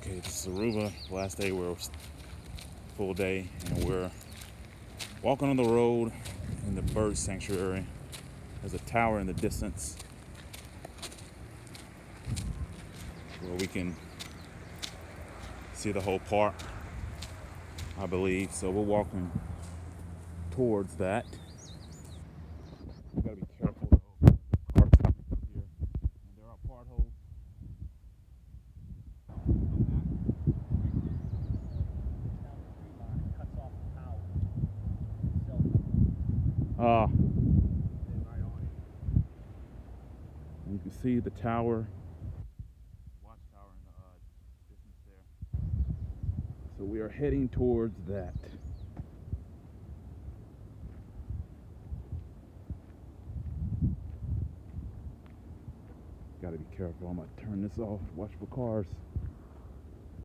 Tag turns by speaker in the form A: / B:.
A: Okay, this is Aruba. Last day, we're full day, and we're walking on the road in the bird sanctuary. There's a tower in the distance where we can see the whole park, I believe. So we're walking towards that. We gotta be careful though. There's cars coming through here, and there are potholes. Uh, you can see the tower, watchtower in the distance there. So we are heading towards that. Gotta be careful. I'm gonna turn this off. Watch for cars.